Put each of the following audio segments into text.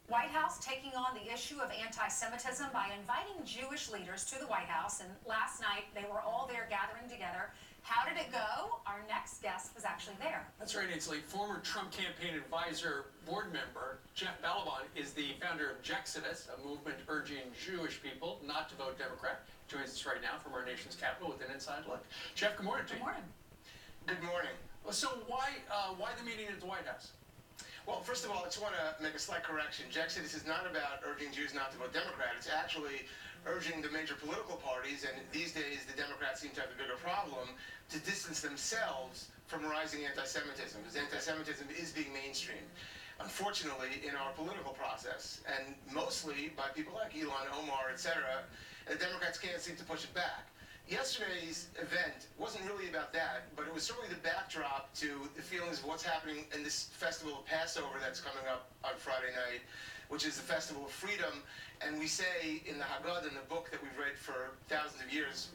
White House taking on the issue of anti-Semitism by inviting Jewish leaders to the White House. And last night, they were all there gathering together. How did it go? Our next guest was actually there. That's right, Ainsley. Former Trump campaign advisor board member Jeff Balaban is the founder of Jexodus, a movement urging Jewish people not to vote Democrat. Joins us right now from our nation's capital with an inside look. Jeff, good morning to you. Good morning. Good morning. So why the meeting at the White House? Well, first of all, I just want to make a slight correction. Jexodus is not about urging Jews not to vote Democrat. It's actually urging the major political parties, and these days the Democrats seem to have a bigger problem, to distance themselves from rising anti-Semitism, because anti-Semitism is being mainstreamed, unfortunately, in our political process, and mostly by people like Elon, Omar, etc. And the Democrats can't seem to push it back. Yesterday's event wasn't really about that, but it was certainly the backdrop to the feelings of what's happening in this festival of Passover that's coming up on Friday night, which is the Festival of Freedom. And we say in the Haggadah, in the book that we've read for thousands of years,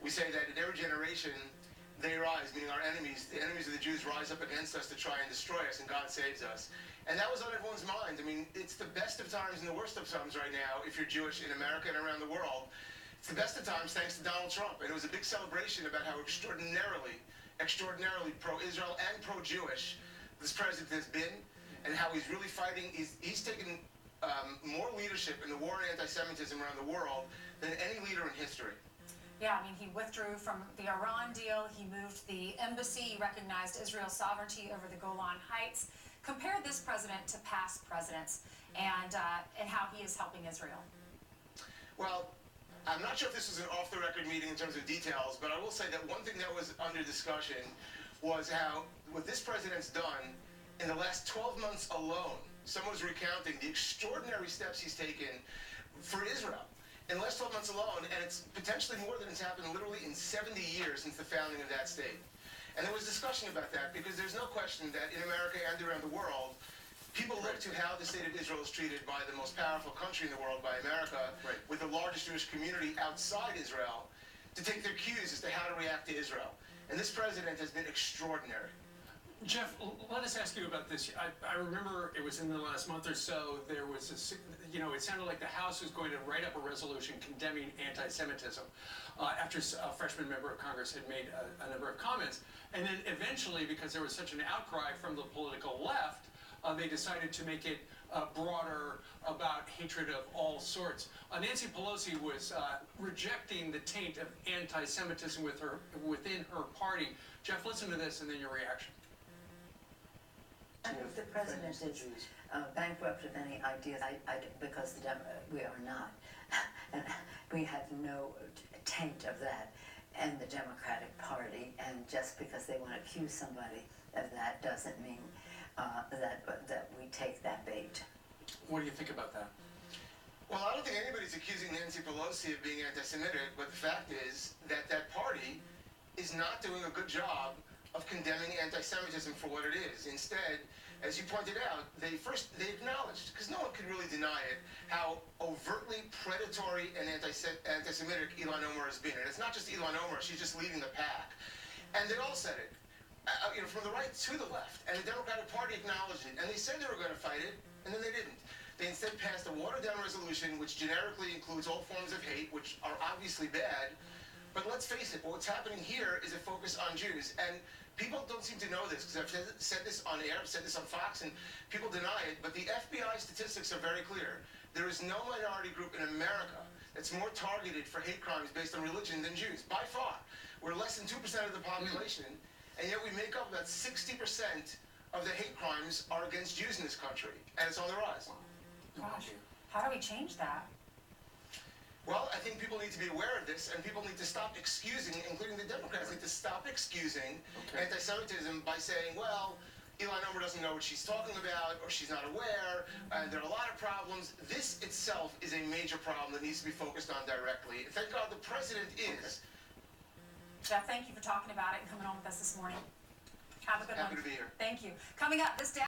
we say that in every generation they rise, meaning our enemies, the enemies of the Jews rise up against us to try and destroy us, and God saves us. And that was on everyone's mind. I mean, it's the best of times and the worst of times right now if you're Jewish in America and around the world. It's the best of times thanks to Donald Trump. And it was a big celebration about how extraordinarily pro-Israel and pro-Jewish this president has been, and how he's really fighting. He's taken more leadership in the war on anti-Semitism around the world than any leader in history. Yeah, I mean, he withdrew from the Iran deal. He moved the embassy. He recognized Israel's sovereignty over the Golan Heights. Compare this president to past presidents and how he is helping Israel. Well, I'm not sure if this was an off-the-record meeting in terms of details, but I will say that one thing that was under discussion was how what this president's done in the last 12 months alone. Someone was recounting the extraordinary steps he's taken for Israel in the last 12 months alone, and it's potentially more than has happened literally in 70 years since the founding of that state. And there was discussion about that because there's no question that in America and around the world, people look to how the state of Israel is treated by the most powerful country in the world, by America, with the largest Jewish community outside Israel, to take their cues as to how to react to Israel. And this president has been extraordinary. Jeff, let us ask you about this. I remember it was in the last month or so, there was it sounded like the House was going to write up a resolution condemning anti-Semitism after a freshman member of Congress had made a number of comments. And then eventually, because there was such an outcry from the political left, they decided to make it broader about hatred of all sorts. Nancy Pelosi was rejecting the taint of anti-Semitism within her party. Jeff, listen to this and then your reaction. And if the president is bankrupt of any ideas, because we are not, and we have no taint of that in the Democratic Party, and just because they want to accuse somebody of that doesn't mean that we take that bait. What do you think about that? Well, I don't think anybody's accusing Nancy Pelosi of being anti-Semitic, but the fact is that that party is not doing a good job of condemning anti-Semitism for what it is. Instead, as you pointed out, they acknowledged, because no one could really deny it, how overtly predatory and anti-Semitic Elon Omar has been. And it's not just Elon Omar, she's just leading the pack. And they all said it. From the right to the left, and the Democratic Party acknowledged it, and they said they were going to fight it, and then they didn't. They instead passed a watered-down resolution which generically includes all forms of hate, which are obviously bad. But let's face it, what's happening here is a focus on Jews, and people don't seem to know this, because I've said this on air, I've said this on Fox, and people deny it, but the FBI statistics are very clear. There is no minority group in America that's more targeted for hate crimes based on religion than Jews, by far. We're less than 2% of the population, and yet we make up about 60% of the hate crimes are against Jews in this country, and it's on the rise. Gosh, how do we change that? Well, I think people need to be aware of this, and people need to stop excusing, including the Democrats, need to stop excusing anti-Semitism by saying, well, Elon Omar doesn't know what she's talking about, or she's not aware, and there are a lot of problems. This itself is a major problem that needs to be focused on directly. Thank God the president is. Jeff, thank you for talking about it and coming on with us this morning. Have a good one. Happy to be here. Thank you. Coming up, this day.